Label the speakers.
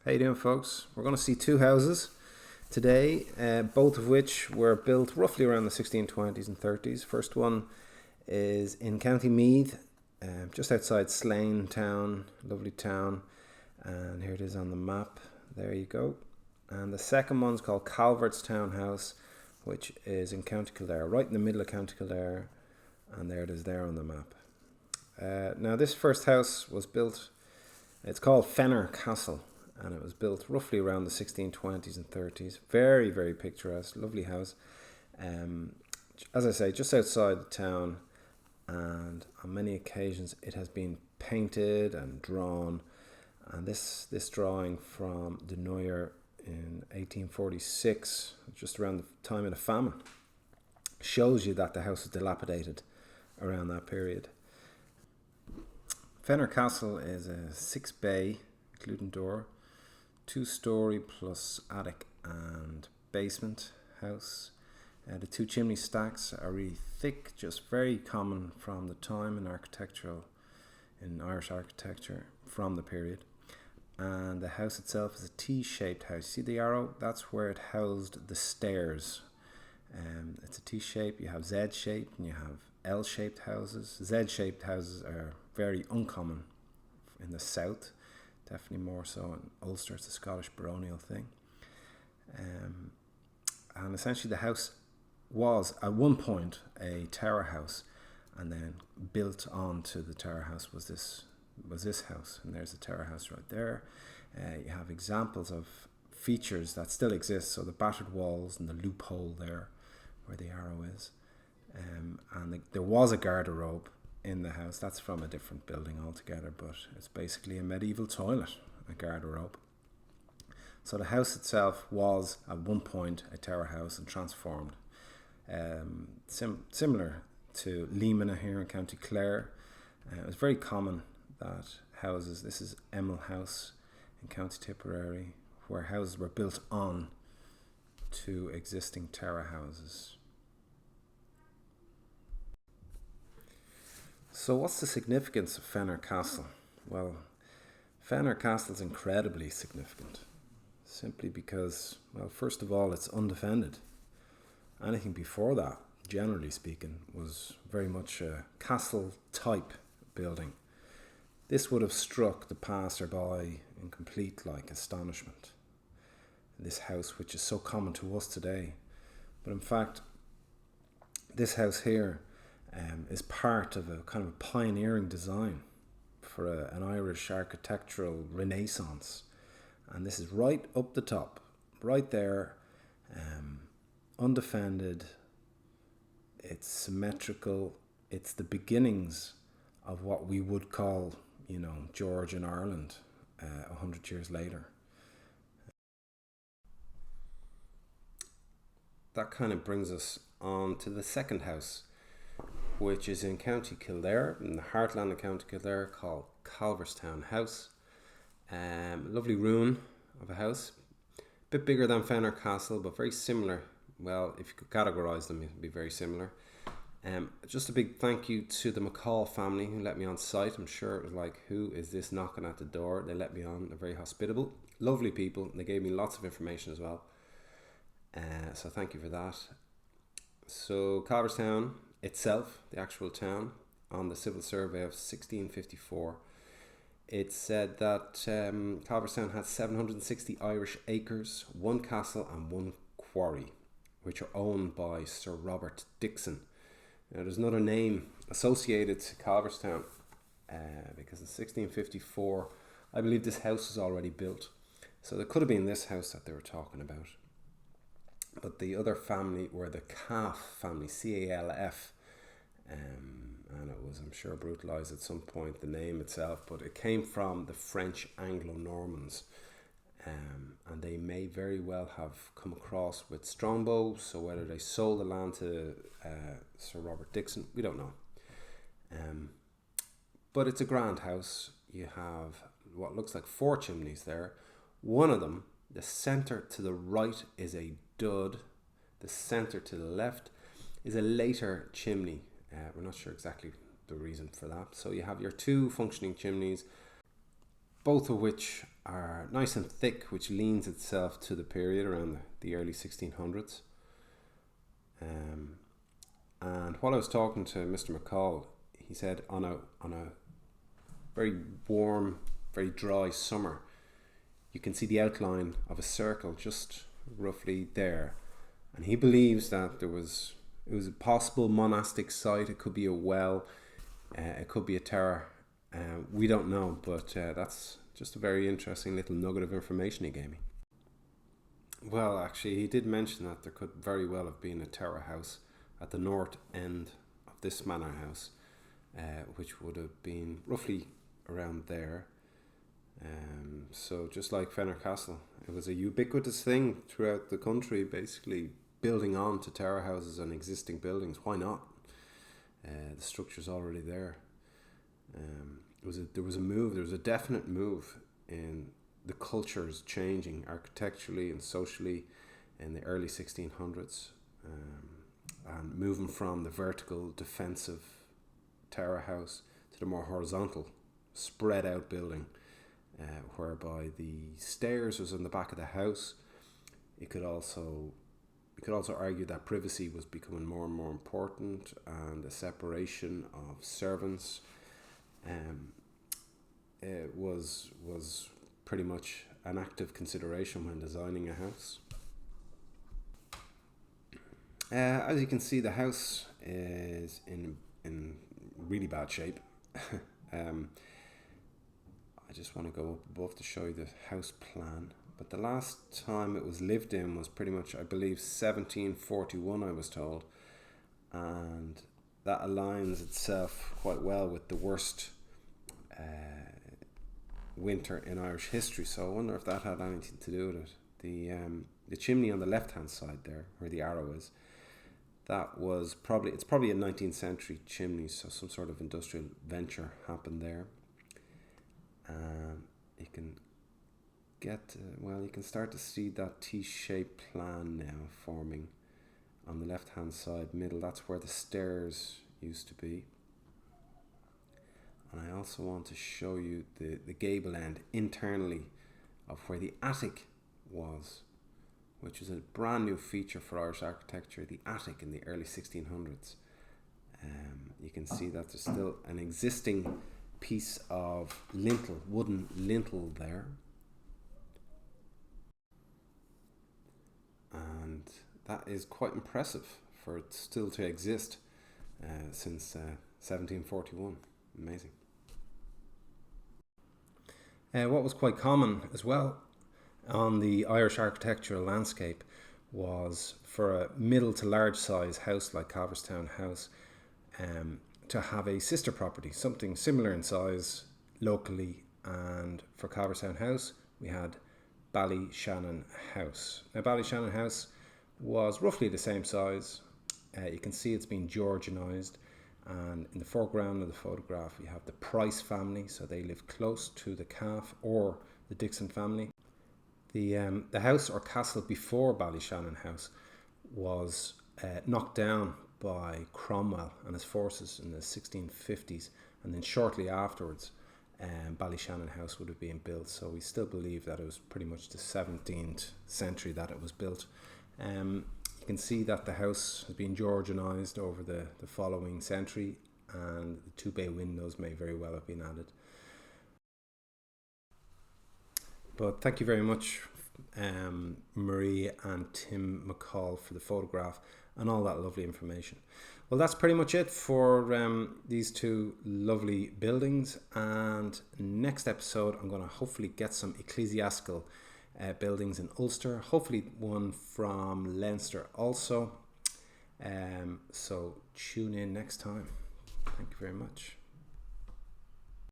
Speaker 1: How you doing, folks? We're going to see two houses today, both of which were built roughly around the 1620s and 30s. First one is in County Meath, just outside Slane town, lovely town, and here it is on the map. There you go. And the second one's called Calverstown House, which is in County Kildare, right in the middle of County Kildare, and there it is there on the map. Now this first house was built, it's called Fennor Castle, and it was built roughly around the 1620s and 30s. Very, very picturesque, lovely house. As I say, just outside the town, and on many occasions it has been painted and drawn. And this drawing from De Neuer in 1846, just around the time of the famine, shows you that the house was dilapidated around that period. Fennor Castle is a 6-bay, including door, 2-story plus attic and basement house. The two chimney stacks are really thick, just very common from the time in Irish architecture from the period. And the house itself is a T-shaped house. See the arrow? That's where it housed the stairs. It's a T-shape. You have Z-shaped and you have L-shaped houses. Z-shaped houses are very uncommon in the south, definitely more so in Ulster. It's a Scottish baronial thing. And essentially the house was at one point a tower house, and then built onto the tower house was this house, and there's the tower house right there. You have examples of features that still exist, so the battered walls and the loophole there where the arrow is, and there was a garderobe in the house. That's from a different building altogether, but it's basically a medieval toilet, a garderobe. So the house itself was at one point a tower house and transformed, similar to Leemina here in County Clare. It was very common that houses, this is Emil House in County Tipperary, where houses were built on to existing tower houses. So what's the significance of Fennor Castle? Well, Fennor Castle is incredibly significant, simply because, well, first of all, it's undefended. Anything before that, generally speaking, was very much a castle type building. This would have struck the passerby in complete astonishment. This house, which is so common to us today, but in fact, this house here is part of a kind of a pioneering design for an Irish architectural renaissance, and this is right up the top, right there, undefended. It's symmetrical. It's the beginnings of what we would call, George in Ireland 100 years later. That kind of brings us on to the second house, which is in County Kildare, in the heartland of County Kildare, called Calverstown House. Lovely ruin of a house, a bit bigger than Fennor Castle, but very similar. Well, if you could categorise them, it would be very similar. Just a big thank you to the McCall family who let me on site. I'm sure it was like, who is this knocking at the door? They let me on. They're very hospitable, lovely people, and they gave me lots of information as well. So thank you for that. So Calverstown itself, the actual town, on the civil survey of 1654, it said that Calverstown had 760 Irish acres, one castle and one quarry, which are owned by Sir Robert Dixon. Now there's another name associated to Calverstown, because in 1654 I believe this house was already built, so there could have been this house that they were talking about. But the other family were the Calf family, C-A-L-F, and it was, I'm sure, brutalised at some point, the name itself, but it came from the French Anglo-Normans, and they may very well have come across with Strongbow, so whether they sold the land to Sir Robert Dixon, we don't know. But it's a grand house. You have what looks like 4 chimneys there. One of them, the centre to the right, is a dud. The centre to the left is a later chimney. We're not sure exactly the reason for that. So you have your 2 functioning chimneys, both of which are nice and thick, which leans itself to the period around the early 1600s. And while I was talking to Mr. McCall, he said on a very warm, very dry summer, you can see the outline of a circle just roughly there. And he believes that it was a possible monastic site. It could be a well, it could be a tower. We don't know, but that's just a very interesting little nugget of information he gave me. Well, actually, he did mention that there could very well have been a tower house at the north end of this manor house, which would have been roughly around there. So just like Fennor Castle, it was a ubiquitous thing throughout the country, basically building on to tower houses and existing buildings. Why not? The structure's already there. There was a definite move in the cultures changing architecturally and socially in the early 1600s, and moving from the vertical defensive tower house to the more horizontal spread out building, whereby the stairs was in the back of the house. You could also argue that privacy was becoming more and more important, and the separation of servants it was pretty much an active consideration when designing a house. As you can see, the house is in really bad shape. I just want to go up above to show you the house plan. But the last time it was lived in was pretty much, I believe, 1741, I was told. And that aligns itself quite well with the worst winter in Irish history. So I wonder if that had anything to do with it. The chimney on the left hand side there, where the arrow is, it's probably a 19th century chimney, so some sort of industrial venture happened there. You can you can start to see that T-shaped plan now forming on the left hand side middle. That's where the stairs used to be. And I also want to show you the gable end internally of where the attic was, which is a brand new feature for Irish architecture, the attic in the early 1600s. You can see that there's still an existing piece of wooden lintel there. And that is quite impressive for it still to exist since 1741. Amazing. What was quite common as well on the Irish architectural landscape was for a middle to large size house like Calverstown House to have a sister property, something similar in size locally. And for Calverstown House we had Ballyshannon House. Now Ballyshannon House was roughly the same size. You can see it's been Georgianised, and in the foreground of the photograph we have the Price family, so they live close to the Calf or the Dixon family. The house or castle before Ballyshannon House was knocked down by Cromwell and his forces in the 1650s, and then shortly afterwards Ballyshannon House would have been built. So we still believe that it was pretty much the 17th century that it was built. You can see that the house has been Georgianised over the following century, and the two bay windows may very well have been added. But thank you very much, Marie and Tim McCall, for the photograph and all that lovely information. Well, that's pretty much it for these two lovely buildings, and next episode I'm going to hopefully get some ecclesiastical buildings in Ulster, hopefully one from Leinster also. So tune in next time. Thank you very much.